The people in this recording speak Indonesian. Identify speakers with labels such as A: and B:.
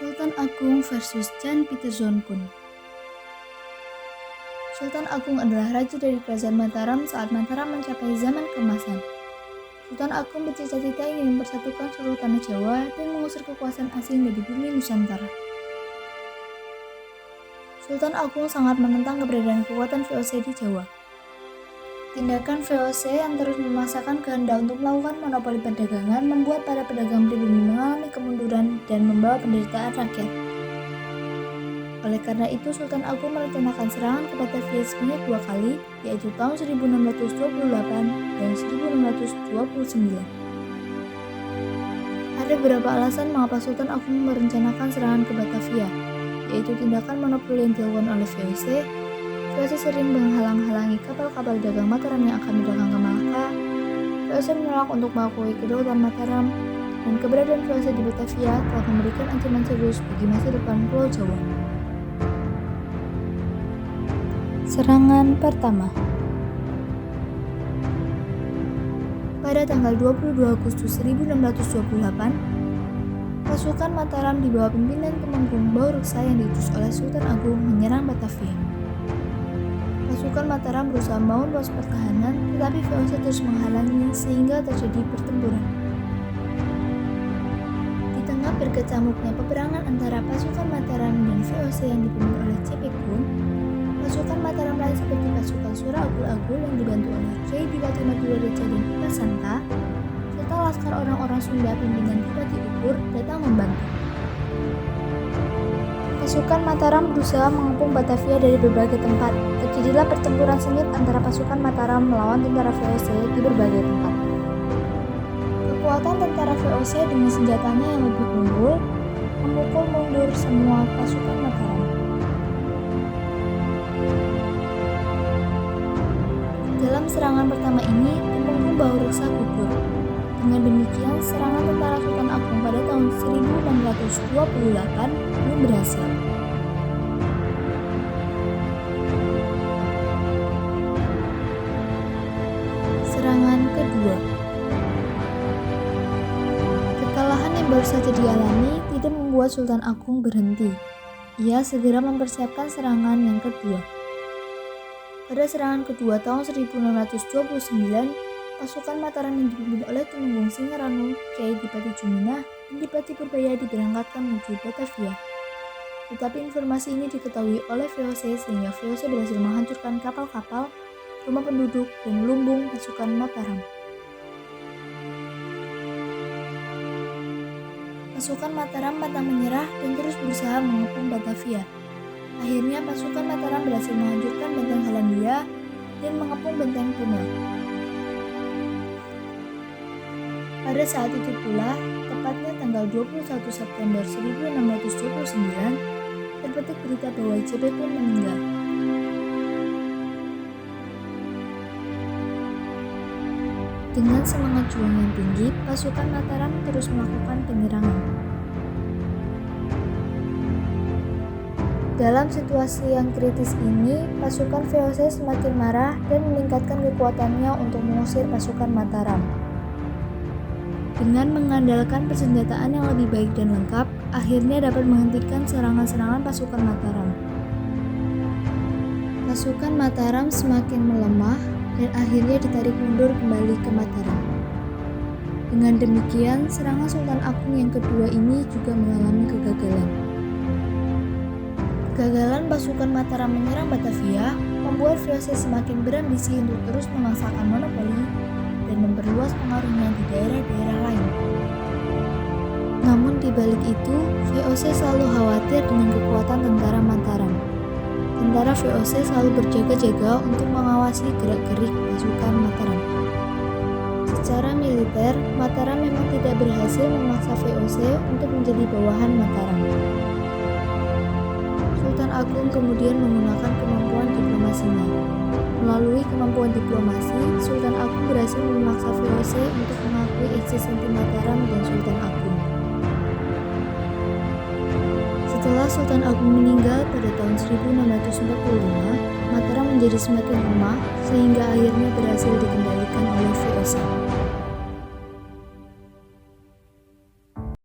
A: Sultan Agung versus Jan Pieterszoon. Sultan Agung adalah raja dari kerajaan Mataram saat Mataram mencapai zaman keemasan. Sultan Agung bercita-cita ingin mempersatukan seluruh tanah Jawa dan mengusir kekuasaan asing dari bumi Nusantara. Sultan Agung sangat menentang keberadaan kekuatan VOC di Jawa. Tindakan VOC yang terus memaksakan kehendak untuk melakukan monopoli perdagangan membuat para pedagang pribumi mengalami kemunduran dan membawa penderitaan rakyat. Oleh karena itu, Sultan Agung merencanakan serangan ke Batavia sebanyak 2 kali, yaitu tahun 1628 dan 1629. Ada beberapa alasan mengapa Sultan Agung merencanakan serangan ke Batavia, yaitu tindakan monopoli yang dilakukan oleh VOC. VOC sering menghalang-halangi kapal-kapal dagang Mataram yang akan berdagang ke Malaka. VOC menolak untuk mengakui kedaulatan Mataram, dan keberadaan VOC di Batavia telah memberikan ancaman serius bagi masa depan Pulau Jawa. Serangan pertama. Pada tanggal 22 Agustus 1628, pasukan Mataram di bawah pimpinan Temenggung Baureksa yang diutus oleh Sultan Agung menyerang Batavia. Pasukan Mataram berusaha membangun pos pertahanan, tetapi VOC terus menghalangi sehingga terjadi pertempuran. Di tengah berkecamuknya peperangan antara pasukan Mataram dan VOC yang dipimpin oleh Cepekung, pasukan Mataram lain seperti pasukan Sura Agul-Agul yang dibantu oleh Kiai Dipati Madurareja dan Dipas Santa, serta laskar orang-orang Sunda pimpinan Dipati Ukur datang membantu. Pasukan Mataram berusaha mengepung Batavia dari berbagai tempat. Terjadilah pertempuran sengit antara pasukan Mataram melawan tentara VOC di berbagai tempat. Kekuatan tentara VOC dengan senjatanya yang lebih unggul memukul mundur semua pasukan Mataram. Dalam serangan pertama ini, Temenggung Baureksa gugur. Dengan demikian, serangan tentara Sultan Agung pada tahun 1628 belum berhasil. Serangan kedua. Kekalahan yang baru saja dialami tidak membuat Sultan Agung berhenti. Ia segera mempersiapkan serangan yang kedua. Pada serangan kedua tahun 1629, pasukan Mataram yang dipimpin oleh Temenggung Singaranu, Kiai Dipati Juminah, dan Dipati Purbaya diberangkatkan menuju Batavia. Tetapi informasi ini diketahui oleh VOC sehingga VOC berhasil menghancurkan kapal-kapal, rumah penduduk, dan lumbung pasukan Mataram. Pasukan Mataram pantang menyerah dan terus berusaha mengepung Batavia. Akhirnya pasukan Mataram berhasil menghancurkan benteng Hollandia dan mengepung benteng Punel. Pada saat itu pula, tepatnya tanggal 21 September 1629, terpetik berita bahwa Cepekung meninggal. Dengan semangat juang yang tinggi, pasukan Mataram terus melakukan penyerangan. Dalam situasi yang kritis ini, pasukan VOC semakin marah dan meningkatkan kekuatannya untuk mengusir pasukan Mataram. Dengan mengandalkan persenjataan yang lebih baik dan lengkap, akhirnya dapat menghentikan serangan-serangan pasukan Mataram. Pasukan Mataram semakin melemah dan akhirnya ditarik mundur kembali ke Mataram. Dengan demikian, serangan Sultan Agung yang kedua ini juga mengalami kegagalan. Kegagalan pasukan Mataram menyerang Batavia membuat VOC semakin berambisi untuk terus memaksakan monopoli dan memperluas pengaruhnya di daerah-daerah lain. Namun di balik itu, VOC selalu khawatir dengan kekuatan tentara Mataram. Tentara VOC selalu berjaga-jaga untuk mengawasi gerak-gerik pasukan Mataram. Secara militer, Mataram memang tidak berhasil memaksa VOC untuk menjadi bawahan Mataram. Sultan Agung kemudian menggunakan kemampuan diplomasinya. Melalui kemampuan diplomasi, Sultan Agung berhasil memaksa VOC untuk mengakui eksistensi Mataram dan Sultan Agung. Setelah Sultan Agung meninggal pada tahun 1645, Mataram menjadi semakin lemah sehingga akhirnya berhasil dikendalikan oleh VOC.